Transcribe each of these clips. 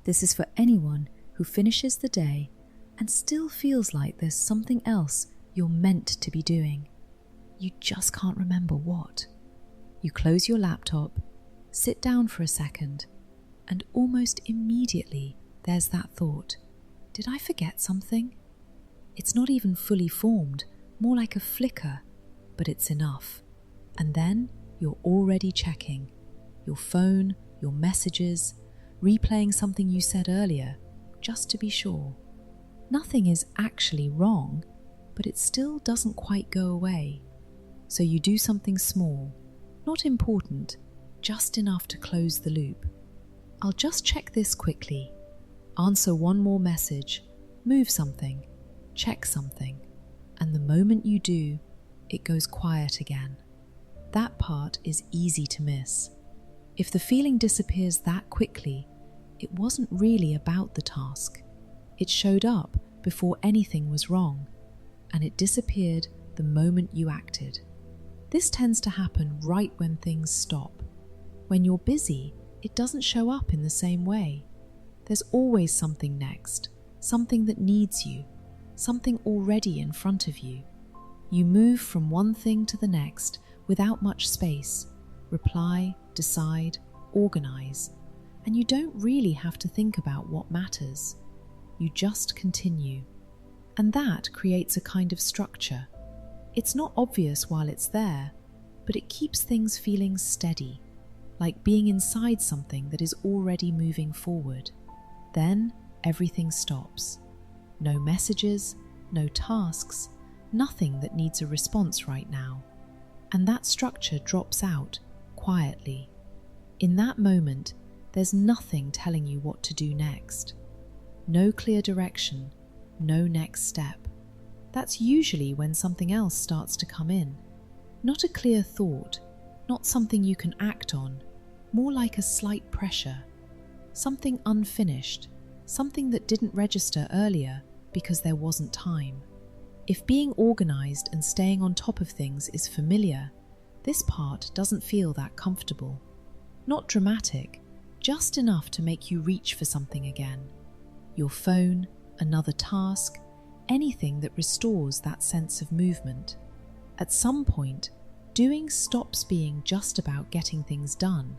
This is for anyone who finishes the day and still feels like there's something else you're meant to be doing. You just can't remember what. You close your laptop, sit down for a second, and almost immediately there's that thought, did I forget something? It's not even fully formed, more like a flicker, but it's enough. And then you're already checking your phone, your messages, replaying something you said earlier, just to be sure. Nothing is actually wrong, but it still doesn't quite go away. So you do something small, not important, just enough to close the loop. I'll just check this quickly. Answer one more message, move something, check something, and the moment you do, it goes quiet again. That part is easy to miss. If the feeling disappears that quickly, it wasn't really about the task. It showed up before anything was wrong, and it disappeared the moment you acted. This tends to happen right when things stop. When you're busy, it doesn't show up in the same way. There's always something next, something that needs you, something already in front of you. You move from one thing to the next without much space, reply, decide, organize, and you don't really have to think about what matters. You just continue. And that creates a kind of structure. It's not obvious while it's there, but it keeps things feeling steady, like being inside something that is already moving forward. Then everything stops. No messages, no tasks, nothing that needs a response right now. And that structure drops out quietly. In that moment, there's nothing telling you what to do next. No clear direction, no next step. That's usually when something else starts to come in. Not a clear thought, not something you can act on, more like a slight pressure. Something unfinished, something that didn't register earlier because there wasn't time. If being organized and staying on top of things is familiar, this part doesn't feel that comfortable. Not dramatic, just enough to make you reach for something again. Your phone, another task, anything that restores that sense of movement. At some point, doing stops being just about getting things done.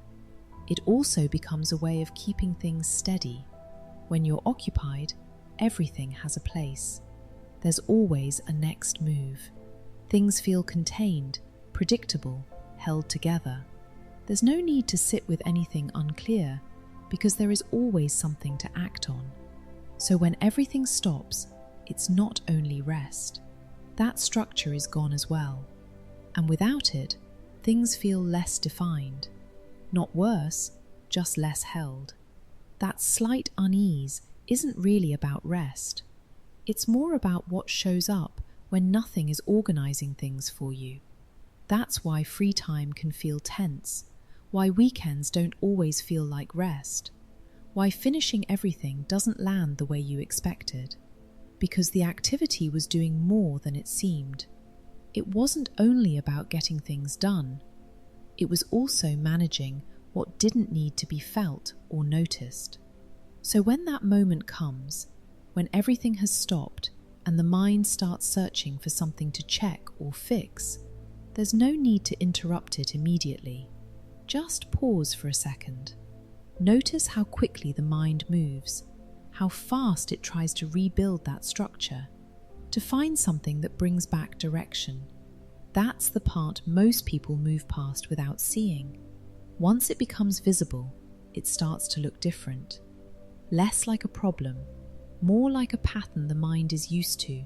It also becomes a way of keeping things steady. When you're occupied, everything has a place. There's always a next move. Things feel contained, predictable, held together. There's no need to sit with anything unclear, because there is always something to act on. So when everything stops, it's not only rest. That structure is gone as well. And without it, things feel less defined. Not worse, just less held. That slight unease isn't really about rest. It's more about what shows up when nothing is organizing things for you. That's why free time can feel tense, why weekends don't always feel like rest, why finishing everything doesn't land the way you expected. Because the activity was doing more than it seemed. It wasn't only about getting things done. It was also managing what didn't need to be felt or noticed. So when that moment comes, when everything has stopped and the mind starts searching for something to check or fix, there's no need to interrupt it immediately. Just pause for a second. Notice how quickly the mind moves, how fast it tries to rebuild that structure, to find something that brings back direction. That's the part most people move past without seeing. Once it becomes visible, it starts to look different. Less like a problem, more like a pattern the mind is used to.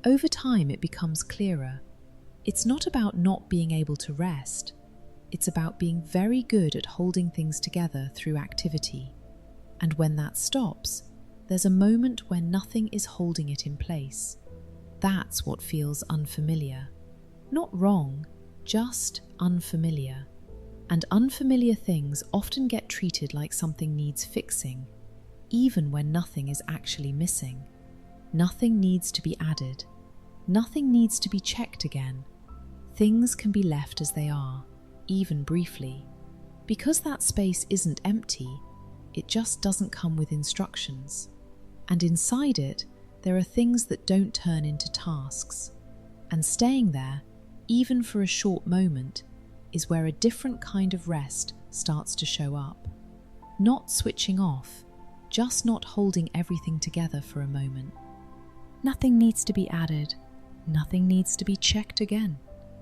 Over time, it becomes clearer. It's not about not being able to rest. It's about being very good at holding things together through activity. And when that stops, there's a moment when nothing is holding it in place. That's what feels unfamiliar. Not wrong, just unfamiliar. And unfamiliar things often get treated like something needs fixing, even when nothing is actually missing. Nothing needs to be added. Nothing needs to be checked again. Things can be left as they are, even briefly. Because that space isn't empty, It just doesn't come with instructions. And inside it, there are things that don't turn into tasks. And staying there, even for a short moment, is where a different kind of rest starts to show up. Not switching off, just not holding everything together for a moment. Nothing needs to be added. Nothing needs to be checked again.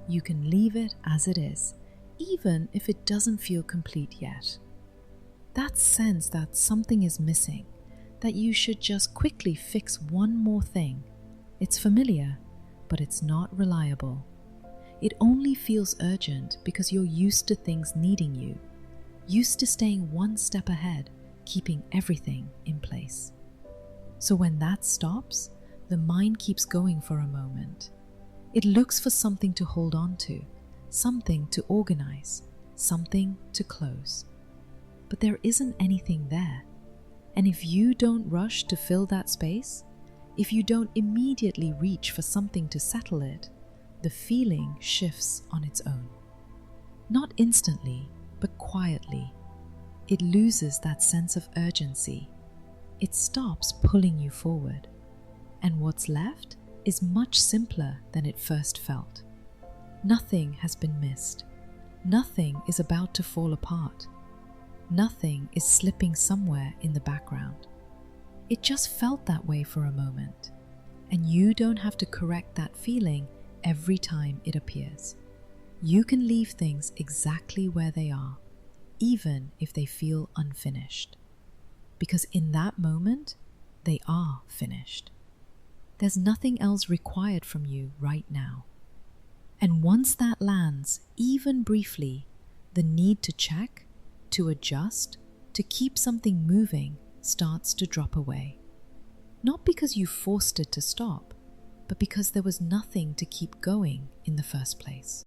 You can leave it as it is, even if it doesn't feel complete yet. That sense that something is missing, that you should just quickly fix one more thing, it's familiar, but it's not reliable. It only feels urgent because you're used to things needing you, used to staying one step ahead, keeping everything in place. So when that stops, the mind keeps going for a moment. It looks for something to hold on to, something to organize, something to close. But there isn't anything there. And if you don't rush to fill that space, if you don't immediately reach for something to settle it, the feeling shifts on its own. Not instantly, but quietly. It loses that sense of urgency. It stops pulling you forward. And what's left is much simpler than it first felt. Nothing has been missed. Nothing is about to fall apart. Nothing is slipping somewhere in the background. It just felt that way for a moment, and you don't have to correct that feeling every time it appears. You can leave things exactly where they are, even if they feel unfinished. Because in that moment, they are finished. There's nothing else required from you right now. And once that lands, even briefly, the need to check, to adjust, to keep something moving starts to drop away. Not because you forced it to stop, but because there was nothing to keep going in the first place.